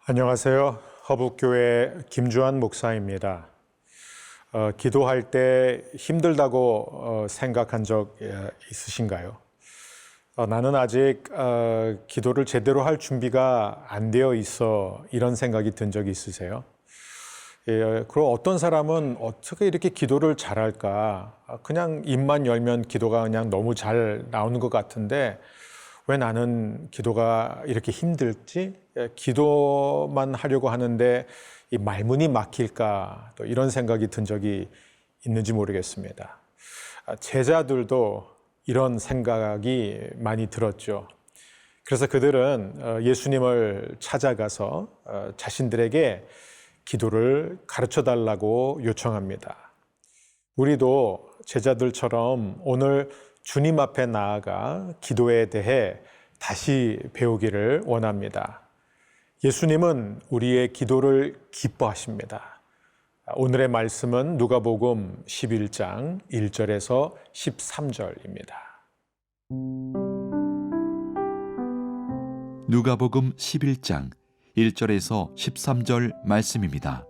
안녕하세요. 허북교회 김주환 목사입니다. 기도할 때 힘들다고 생각한 적 있으신가요? 나는 아직 기도를 제대로 할 준비가 안 되어 있어 이런 생각이 든 적이 있으세요? 그리고 어떤 사람은 어떻게 이렇게 기도를 잘할까? 그냥 입만 열면 기도가 그냥 너무 잘 나오는 것 같은데 왜 나는 기도가 이렇게 힘들지? 기도만 하려고 하는데 이 말문이 막힐까? 또 이런 생각이 든 적이 있는지 모르겠습니다. 제자들도 이런 생각이 많이 들었죠. 그래서 그들은 예수님을 찾아가서 자신들에게 기도를 가르쳐 달라고 요청합니다. 우리도 제자들처럼 오늘 주님 앞에 나아가 기도에 대해 다시 배우기를 원합니다. 예수님은 우리의 기도를 기뻐하십니다. 오늘의 말씀은 누가복음 11장 1절에서 13절입니다. 누가복음 11장 1절에서 13절 말씀입니다.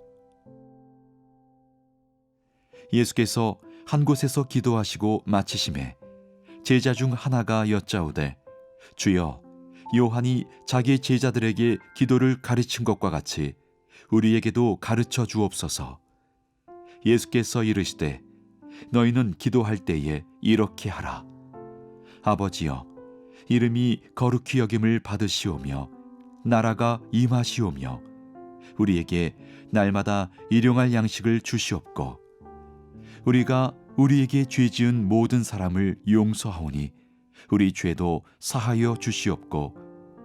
예수께서 한 곳에서 기도하시고 마치심에 제자 중 하나가 여짜오되 주여, 요한이 자기 제자들에게 기도를 가르친 것과 같이 우리에게도 가르쳐 주옵소서. 예수께서 이르시되 너희는 기도할 때에 이렇게 하라. 아버지여, 이름이 거룩히 여김을 받으시오며 나라가 임하시오며 우리에게 날마다 일용할 양식을 주시옵고 우리가 우리에게 죄 지은 모든 사람을 용서하오니 우리 죄도 사하여 주시옵고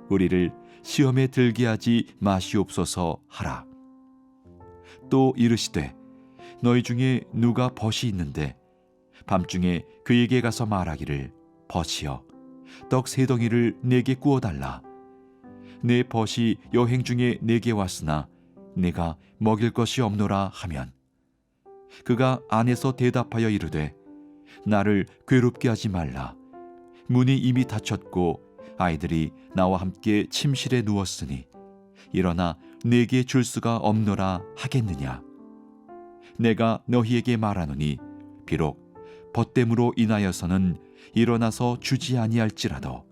우리를 시험에 들게 하지 마시옵소서 하라. 또 이르시되 너희 중에 누가 벗이 있는데 밤중에 그에게 가서 말하기를 벗이여 떡 3덩이를 내게 구워달라. 내 벗이 여행 중에 내게 왔으나 내가 먹일 것이 없노라 하면 그가 안에서 대답하여 이르되 나를 괴롭게 하지 말라. 문이 이미 닫혔고 아이들이 나와 함께 침실에 누웠으니 일어나 내게 줄 수가 없노라 하겠느냐. 내가 너희에게 말하노니 비록 벗됨으로 인하여서는 일어나서 주지 아니할지라도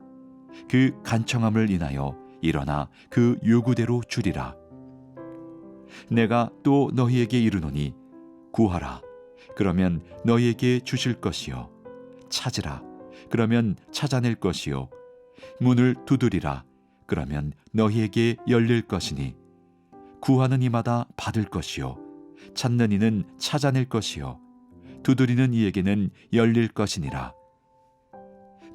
그 간청함을 인하여 일어나 그 요구대로 주리라. 내가 또 너희에게 이르노니 구하라. 그러면 너희에게 주실 것이요. 찾으라. 그러면 찾아낼 것이요. 문을 두드리라. 그러면 너희에게 열릴 것이니 구하는 이마다 받을 것이요. 찾는 이는 찾아낼 것이요. 두드리는 이에게는 열릴 것이니라.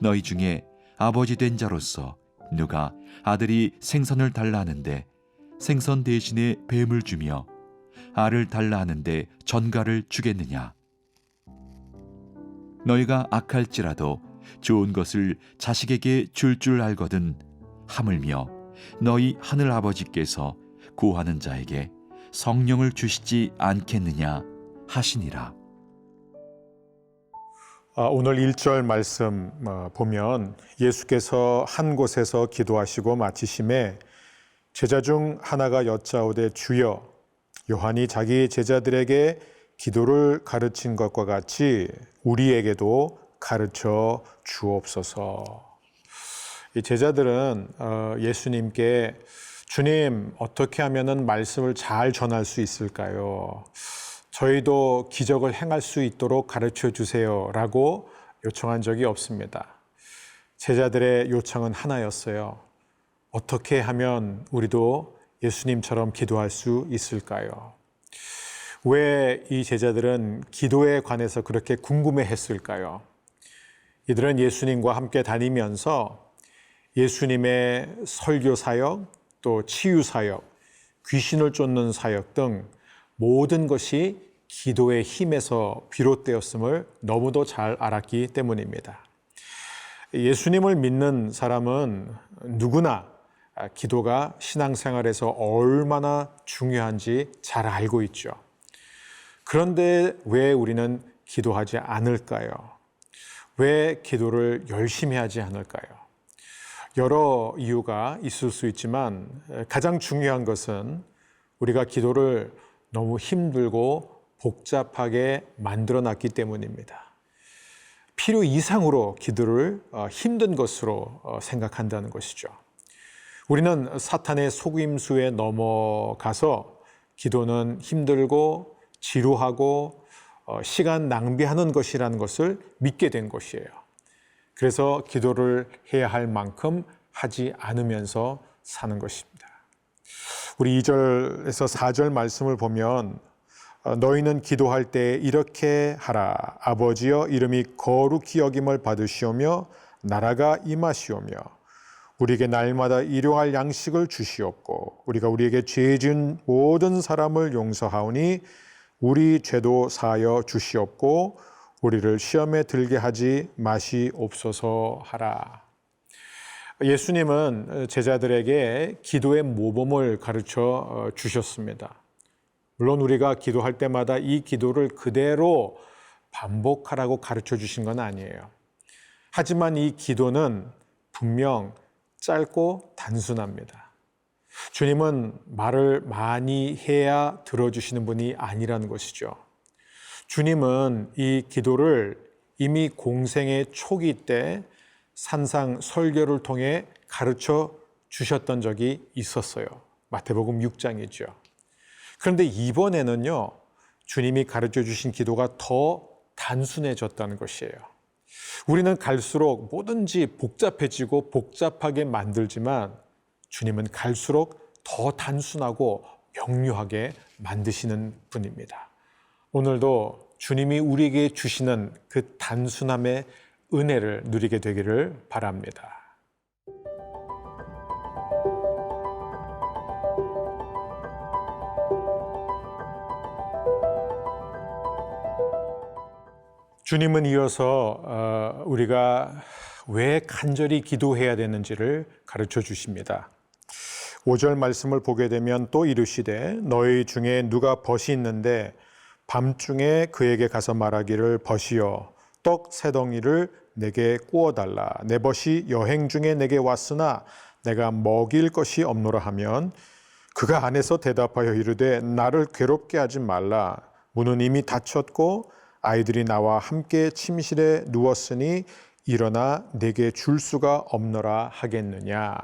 너희 중에 아버지 된 자로서 누가 아들이 생선을 달라 하는데 생선 대신에 뱀을 주며 알을 달라 하는데 전갈을 주겠느냐. 너희가 악할지라도 좋은 것을 자식에게 줄 알거든 하물며 너희 하늘 아버지께서 구하는 자에게 성령을 주시지 않겠느냐 하시니라. 오늘 1절 말씀 보면 예수께서 한 곳에서 기도하시고 마치심에 제자 중 하나가 여짜오되 주여, 요한이 자기 제자들에게 기도를 가르친 것과 같이 우리에게도 가르쳐 주옵소서. 이 제자들은 예수님께 주님, 어떻게 하면은 말씀을 잘 전할 수 있을까요? 저희도 기적을 행할 수 있도록 가르쳐 주세요라고 요청한 적이 없습니다. 제자들의 요청은 하나였어요. 어떻게 하면 우리도 예수님처럼 기도할 수 있을까요? 왜 이 제자들은 기도에 관해서 그렇게 궁금해 했을까요? 이들은 예수님과 함께 다니면서 예수님의 설교 사역, 또 치유 사역, 귀신을 쫓는 사역 등 모든 것이 기도의 힘에서 비롯되었음을 너무도 잘 알았기 때문입니다. 예수님을 믿는 사람은 누구나 기도가 신앙생활에서 얼마나 중요한지 잘 알고 있죠. 그런데 왜 우리는 기도하지 않을까요? 왜 기도를 열심히 하지 않을까요? 여러 이유가 있을 수 있지만 가장 중요한 것은 우리가 기도를 너무 힘들고 복잡하게 만들어 놨기 때문입니다. 필요 이상으로 기도를 힘든 것으로 생각한다는 것이죠. 우리는 사탄의 속임수에 넘어가서 기도는 힘들고 지루하고 시간 낭비하는 것이라는 것을 믿게 된 것이에요. 그래서 기도를 해야 할 만큼 하지 않으면서 사는 것입니다. 우리 2절에서 4절 말씀을 보면 너희는 기도할 때 이렇게 하라. 아버지여 이름이 거룩히 여김을 받으시오며 나라가 임하시오며 우리에게 날마다 일용할 양식을 주시옵고 우리가 우리에게 죄 지은 모든 사람을 용서하오니 우리 죄도 사하여 주시옵고 우리를 시험에 들게 하지 마시옵소서 하라. 예수님은 제자들에게 기도의 모범을 가르쳐 주셨습니다. 물론 우리가 기도할 때마다 이 기도를 그대로 반복하라고 가르쳐 주신 건 아니에요. 하지만 이 기도는 분명 짧고 단순합니다. 주님은 말을 많이 해야 들어주시는 분이 아니라는 것이죠. 주님은 이 기도를 이미 공생의 초기 때 산상 설교를 통해 가르쳐 주셨던 적이 있었어요. 마태복음 6장이죠. 그런데 이번에는요, 주님이 가르쳐 주신 기도가 더 단순해졌다는 것이에요. 우리는 갈수록 뭐든지 복잡해지고 복잡하게 만들지만 주님은 갈수록 더 단순하고 명료하게 만드시는 분입니다. 오늘도 주님이 우리에게 주시는 그 단순함의 은혜를 누리게 되기를 바랍니다. 주님은 이어서 우리가 왜 간절히 기도해야 되는지를 가르쳐 주십니다. 5절 말씀을 보게 되면 또 이르시되 너희 중에 누가 벗이 있는데 밤중에 그에게 가서 말하기를 벗이여 떡 세 덩이를 내게 구워달라. 내 벗이 여행 중에 내게 왔으나 내가 먹일 것이 없노라 하면 그가 안에서 대답하여 이르되 나를 괴롭게 하지 말라. 문은 이미 닫혔고 아이들이 나와 함께 침실에 누웠으니 일어나 내게 줄 수가 없노라 하겠느냐.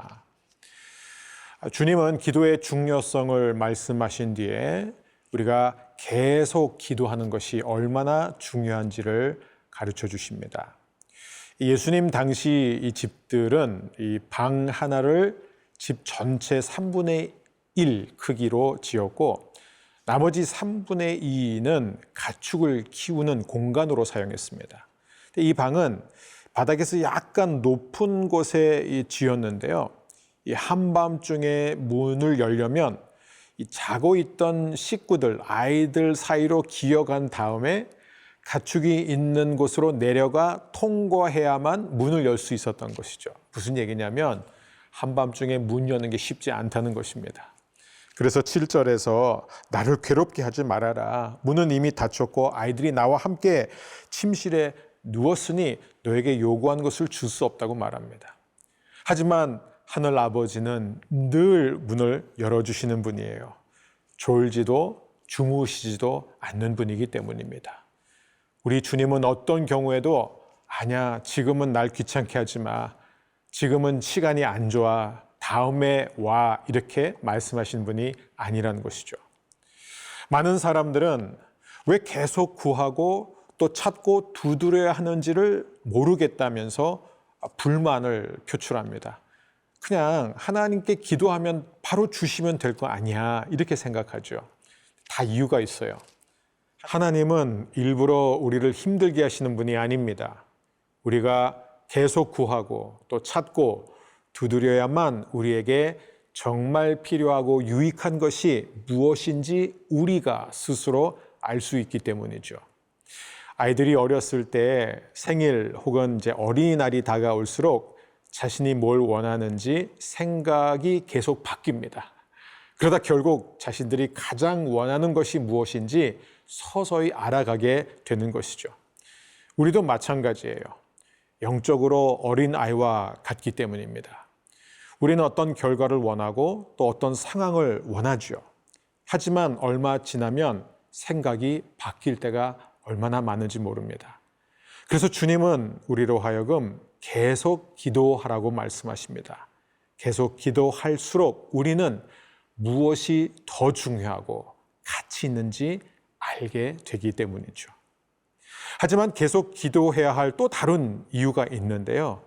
주님은 기도의 중요성을 말씀하신 뒤에 우리가 계속 기도하는 것이 얼마나 중요한지를 가르쳐 주십니다. 예수님 당시 이 집들은 이 방 하나를 집 전체 3분의 1 크기로 지었고 나머지 3분의 2는 가축을 키우는 공간으로 사용했습니다. 이 방은 바닥에서 약간 높은 곳에 지었는데요. 이 한밤중에 문을 열려면 이 자고 있던 식구들, 아이들 사이로 기어간 다음에 가축이 있는 곳으로 내려가 통과해야만 문을 열 수 있었던 것이죠. 무슨 얘기냐면 한밤중에 문 여는 게 쉽지 않다는 것입니다. 그래서 7절에서 나를 괴롭게 하지 말아라. 문은 이미 닫혔고 아이들이 나와 함께 침실에 누웠으니 너에게 요구한 것을 줄 수 없다고 말합니다. 하지만 하늘 아버지는 늘 문을 열어주시는 분이에요. 졸지도 주무시지도 않는 분이기 때문입니다. 우리 주님은 어떤 경우에도 아니야, 지금은 날 귀찮게 하지 마. 지금은 시간이 안 좋아. 다음에 와. 이렇게 말씀하신 분이 아니라는 것이죠. 많은 사람들은 왜 계속 구하고 또 찾고 두드려야 하는지를 모르겠다면서 불만을 표출합니다. 그냥 하나님께 기도하면 바로 주시면 될 거 아니야. 이렇게 생각하죠. 다 이유가 있어요. 하나님은 일부러 우리를 힘들게 하시는 분이 아닙니다. 우리가 계속 구하고 또 찾고 두드려야만 우리에게 정말 필요하고 유익한 것이 무엇인지 우리가 스스로 알 수 있기 때문이죠. 아이들이 어렸을 때 생일 혹은 이제 어린이날이 다가올수록 자신이 뭘 원하는지 생각이 계속 바뀝니다. 그러다 결국 자신들이 가장 원하는 것이 무엇인지 서서히 알아가게 되는 것이죠. 우리도 마찬가지예요. 영적으로 어린 아이와 같기 때문입니다. 우리는 어떤 결과를 원하고 또 어떤 상황을 원하죠. 하지만 얼마 지나면 생각이 바뀔 때가 얼마나 많은지 모릅니다. 그래서 주님은 우리로 하여금 계속 기도하라고 말씀하십니다. 계속 기도할수록 우리는 무엇이 더 중요하고 가치 있는지 알게 되기 때문이죠. 하지만 계속 기도해야 할 또 다른 이유가 있는데요.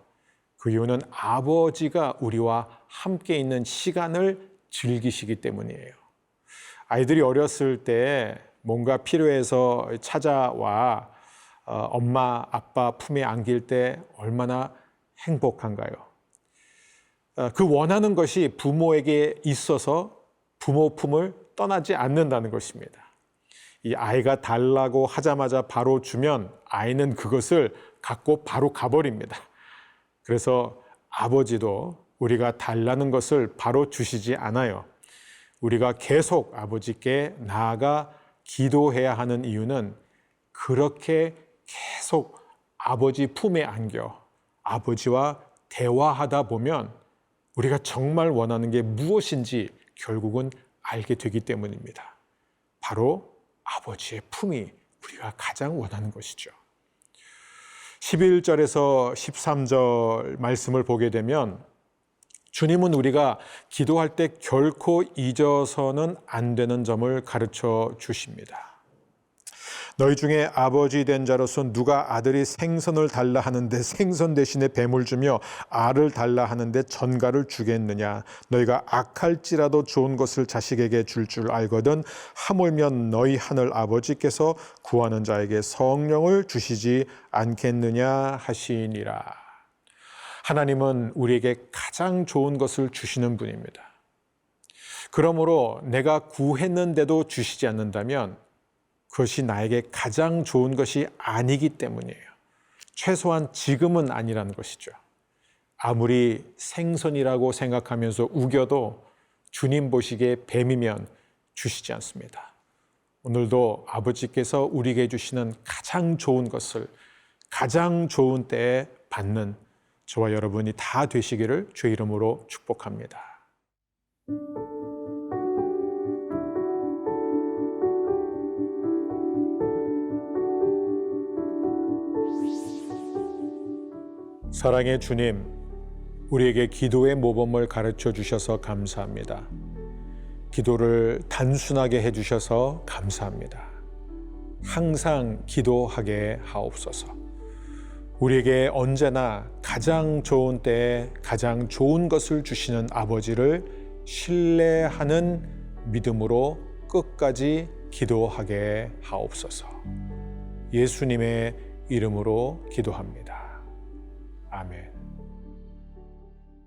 그 이유는 아버지가 우리와 함께 있는 시간을 즐기시기 때문이에요. 아이들이 어렸을 때 뭔가 필요해서 찾아와 엄마, 아빠 품에 안길 때 얼마나 행복한가요? 그 원하는 것이 부모에게 있어서 부모 품을 떠나지 않는다는 것입니다. 이 아이가 달라고 하자마자 바로 주면 아이는 그것을 갖고 바로 가버립니다. 그래서 아버지도 우리가 달라는 것을 바로 주시지 않아요. 우리가 계속 아버지께 나아가 기도해야 하는 이유는 그렇게 계속 아버지 품에 안겨 아버지와 대화하다 보면 우리가 정말 원하는 게 무엇인지 결국은 알게 되기 때문입니다. 바로 아버지의 품이 우리가 가장 원하는 것이죠. 11절에서 13절 말씀을 보게 되면 주님은 우리가 기도할 때 결코 잊어서는 안 되는 점을 가르쳐 주십니다. 너희 중에 아버지 된 자로서 누가 아들이 생선을 달라 하는데 생선 대신에 뱀을 주며 알을 달라 하는데 전갈을 주겠느냐. 너희가 악할지라도 좋은 것을 자식에게 줄 알거든 하물며 너희 하늘 아버지께서 구하는 자에게 성령을 주시지 않겠느냐 하시니라. 하나님은 우리에게 가장 좋은 것을 주시는 분입니다. 그러므로 내가 구했는데도 주시지 않는다면 그것이 나에게 가장 좋은 것이 아니기 때문이에요. 최소한 지금은 아니라는 것이죠. 아무리 생선이라고 생각하면서 우겨도 주님 보시기에 뱀이면 주시지 않습니다. 오늘도 아버지께서 우리에게 주시는 가장 좋은 것을 가장 좋은 때에 받는 저와 여러분이 다 되시기를 주의 이름으로 축복합니다. 사랑의 주님, 우리에게 기도의 모범을 가르쳐 주셔서 감사합니다. 기도를 단순하게 해주셔서 감사합니다. 항상 기도하게 하옵소서. 우리에게 언제나 가장 좋은 때에 가장 좋은 것을 주시는 아버지를 신뢰하는 믿음으로 끝까지 기도하게 하옵소서. 예수님의 이름으로 기도합니다. 아멘.